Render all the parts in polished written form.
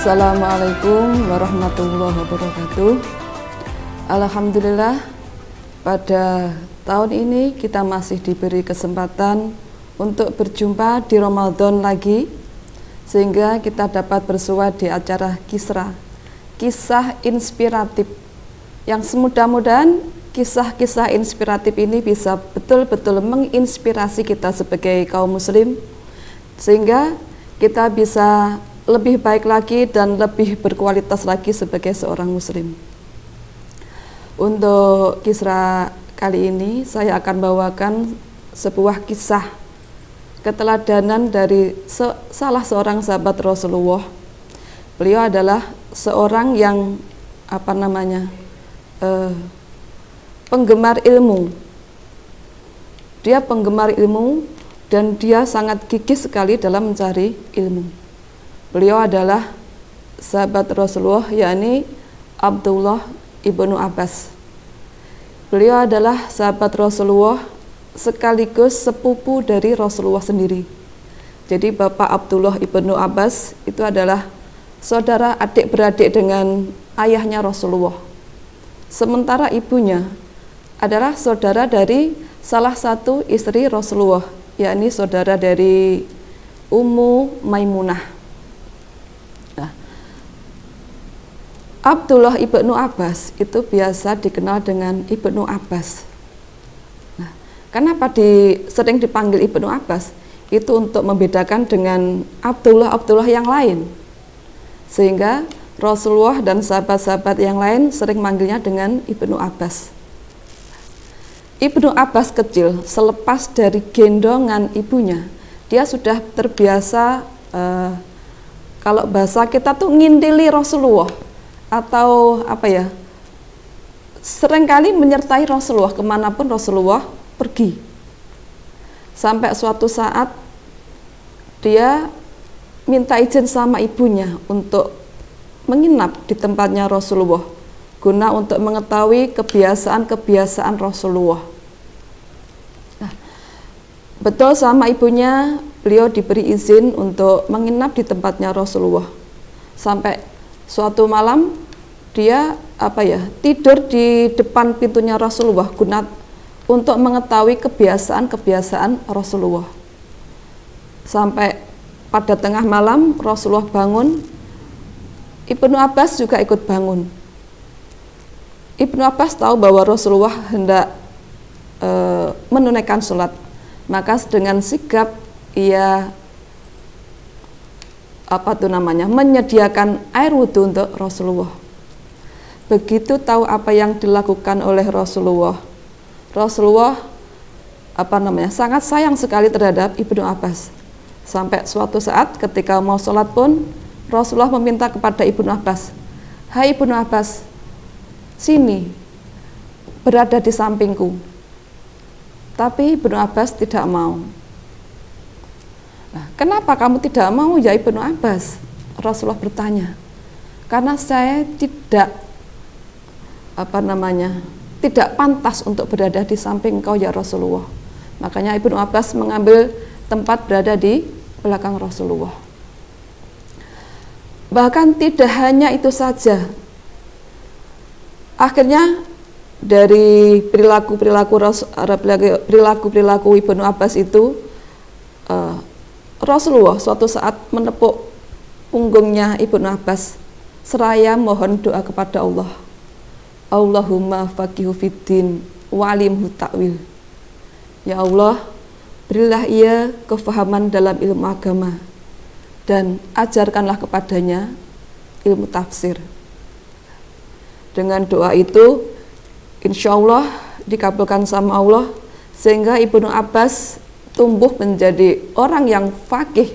Assalamualaikum warahmatullahi wabarakatuh. Alhamdulillah, pada tahun ini kita masih diberi kesempatan untuk berjumpa di Ramadan lagi, sehingga kita dapat bersua di acara kisah inspiratif, yang semudah-mudahan kisah-kisah inspiratif ini bisa betul-betul menginspirasi kita sebagai kaum muslim, sehingga kita bisa lebih baik lagi dan lebih berkualitas lagi sebagai seorang muslim. Untuk kisah kali ini saya akan bawakan sebuah kisah keteladanan dari salah seorang sahabat Rasulullah. Beliau adalah seorang yang penggemar ilmu. Dia penggemar ilmu dan dia sangat gigih sekali dalam mencari ilmu. Beliau adalah sahabat Rasulullah, yakni Abdullah ibnu Abbas. Beliau adalah sahabat Rasulullah sekaligus sepupu dari Rasulullah sendiri. Jadi Bapak Abdullah ibnu Abbas itu adalah saudara adik beradik dengan ayahnya Rasulullah. Sementara ibunya adalah saudara dari salah satu istri Rasulullah, yakni saudara dari Ummu Maimunah. Abdullah ibnu Abbas itu biasa dikenal dengan Ibnu Abbas. Nah, kenapa sering dipanggil Ibnu Abbas? Itu untuk membedakan dengan Abdullah yang lain. Sehingga Rasulullah dan sahabat-sahabat yang lain sering manggilnya dengan Ibnu Abbas. Ibnu Abbas kecil, selepas dari gendongan ibunya, dia sudah terbiasa, kalau bahasa kita tuh ngintili Rasulullah, atau seringkali menyertai Rasulullah kemanapun Rasulullah pergi. Sampai suatu saat dia minta izin sama ibunya untuk menginap di tempatnya Rasulullah, guna untuk mengetahui kebiasaan-kebiasaan Rasulullah. Nah, betul sama ibunya, beliau diberi izin untuk menginap di tempatnya Rasulullah. Sampai suatu malam dia tidur di depan pintunya Rasulullah guna untuk mengetahui kebiasaan-kebiasaan Rasulullah. Sampai pada tengah malam Rasulullah bangun, Ibnu Abbas juga ikut bangun. Ibnu Abbas tahu bahwa Rasulullah hendak menunaikan sholat, maka dengan sigap ia menyediakan air wudhu untuk Rasulullah. Begitu tahu apa yang dilakukan oleh Rasulullah sangat sayang sekali terhadap Ibnu Abbas. Sampai suatu saat ketika mau sholat pun Rasulullah meminta kepada Ibnu Abbas, "Hai Ibnu Abbas, sini, berada di sampingku." Tapi Ibnu Abbas tidak mau. Nah, kenapa kamu tidak mau ya Ibnu Abbas? Rasulullah bertanya. Karena saya tidak pantas untuk berada di samping engkau ya Rasulullah. Makanya Ibnu Abbas mengambil tempat berada di belakang Rasulullah. Bahkan tidak hanya itu saja. Akhirnya dari perilaku Ibnu Abbas itu, Rasulullah suatu saat menepuk punggungnya Ibnu Abbas seraya mohon doa kepada Allah. Allahumma faqihu fiddin walimhu ta'wil. Ya Allah, berilah ia kefahaman dalam ilmu agama dan ajarkanlah kepadanya ilmu tafsir. Dengan doa itu insya Allah dikabulkan sama Allah, sehingga Ibnu Abbas tumbuh menjadi orang yang faqih,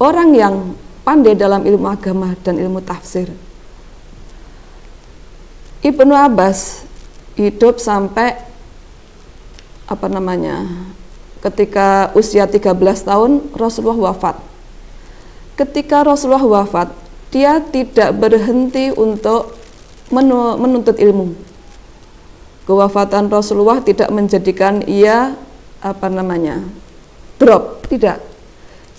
orang yang pandai dalam ilmu agama dan ilmu tafsir. Ibnu Abbas hidup sampai ketika usia 13 tahun Rasulullah wafat. Ketika Rasulullah wafat, dia tidak berhenti untuk menuntut ilmu. Kewafatan Rasulullah tidak menjadikan ia drop, tidak.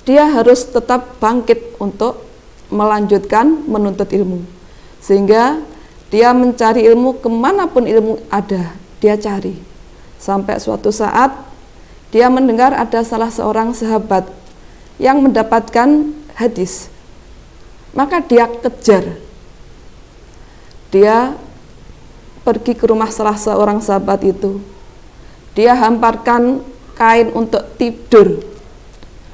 Dia harus tetap bangkit untuk melanjutkan menuntut ilmu. Sehingga dia mencari ilmu kemanapun ilmu ada, dia cari. Sampai suatu saat dia mendengar ada salah seorang sahabat yang mendapatkan hadis. Maka dia kejar. Dia pergi ke rumah salah seorang sahabat itu. Dia hamparkan kain untuk tidur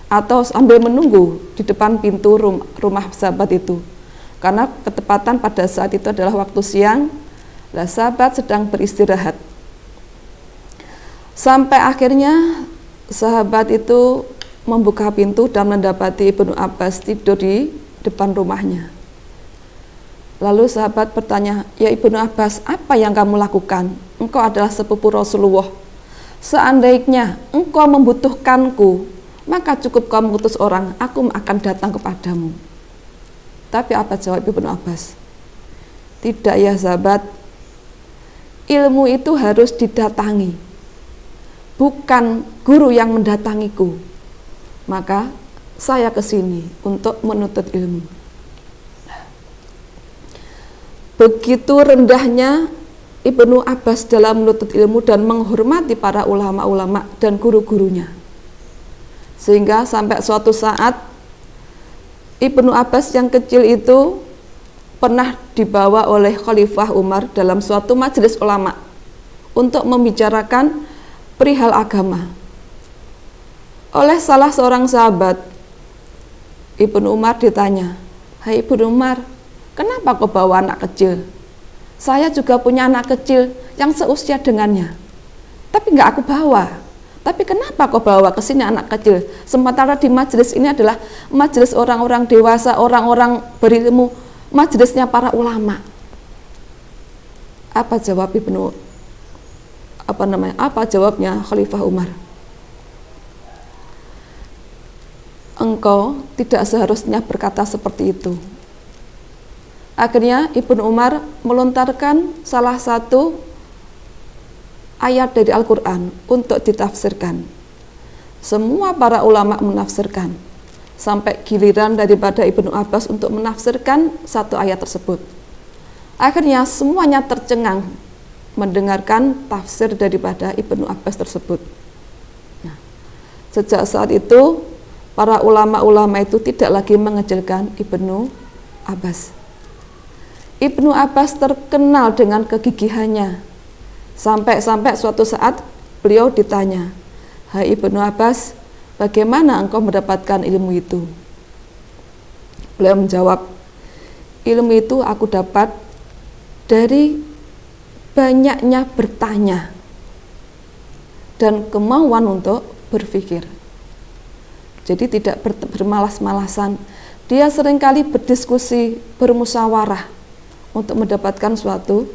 atau sambil menunggu di depan pintu rumah sahabat itu. Karena ketepatan pada saat itu adalah waktu siang, lah sahabat sedang beristirahat. Sampai akhirnya sahabat itu membuka pintu dan mendapati Ibnu Abbas tidur di depan rumahnya. Lalu sahabat bertanya, "Ya Ibnu Abbas, apa yang kamu lakukan? Engkau adalah sepupu Rasulullah. Seandainya engkau membutuhkanku, maka cukup kau mengutus orang, aku akan datang kepadamu." Tapi apa jawab Ibnu Abbas? "Tidak ya sahabat, ilmu itu harus didatangi, bukan guru yang mendatangiku. Maka saya kesini untuk menuntut ilmu." Begitu rendahnya Ibnu Abbas dalam menuntut ilmu dan menghormati para ulama-ulama dan guru-gurunya. Sehingga sampai suatu saat Ibnu Abbas yang kecil itu pernah dibawa oleh Khalifah Umar dalam suatu majelis ulama untuk membicarakan perihal agama. Oleh salah seorang sahabat, Ibnu Umar ditanya, "Hai Ibnu Umar, kenapa kau bawa anak kecil? Saya juga punya anak kecil yang seusia dengannya, tapi nggak aku bawa. Tapi kenapa kau bawa ke sini anak kecil? Sementara di majelis ini adalah majelis orang-orang dewasa, orang-orang berilmu, majelisnya para ulama." Apa jawab Apa jawabnya Khalifah Umar? "Engkau tidak seharusnya berkata seperti itu." Akhirnya Ibnu Umar melontarkan salah satu ayat dari Al-Quran untuk ditafsirkan. Semua para ulama menafsirkan, sampai giliran daripada Ibnu Abbas untuk menafsirkan satu ayat tersebut. Akhirnya semuanya tercengang mendengarkan tafsir daripada Ibnu Abbas tersebut. Nah, sejak saat itu para ulama-ulama itu tidak lagi mengecilkan Ibnu Abbas. Ibnu Abbas terkenal dengan kegigihannya. Sampai suatu saat beliau ditanya, "Hai Ibnu Abbas, bagaimana engkau mendapatkan ilmu itu?" Beliau menjawab, "Ilmu itu aku dapat dari banyaknya bertanya dan kemauan untuk berpikir." Jadi tidak bermalas-malasan. Dia seringkali berdiskusi, bermusyawarah untuk mendapatkan suatu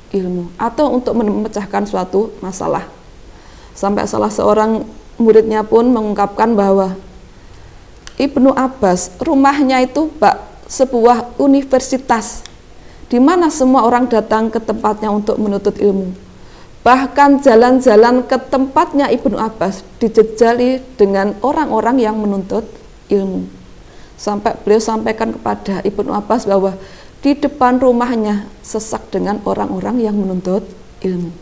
ilmu atau untuk memecahkan suatu masalah. Sampai salah seorang muridnya pun mengungkapkan bahwa Ibnu Abbas rumahnya itu sebuah universitas di mana semua orang datang ke tempatnya untuk menuntut ilmu. Bahkan jalan-jalan ke tempatnya Ibnu Abbas dijejali dengan orang-orang yang menuntut ilmu. Sampai beliau sampaikan kepada Ibnu Abbas bahwa di depan rumahnya sesak dengan orang-orang yang menuntut ilmu.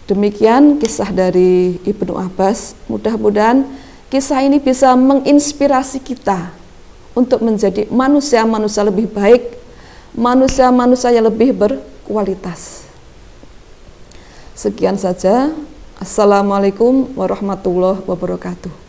Demikian kisah dari Ibnu Abbas. Mudah-mudahan kisah ini bisa menginspirasi kita untuk menjadi manusia-manusia lebih baik, manusia-manusia yang lebih berkualitas. Sekian saja. Assalamualaikum warahmatullahi wabarakatuh.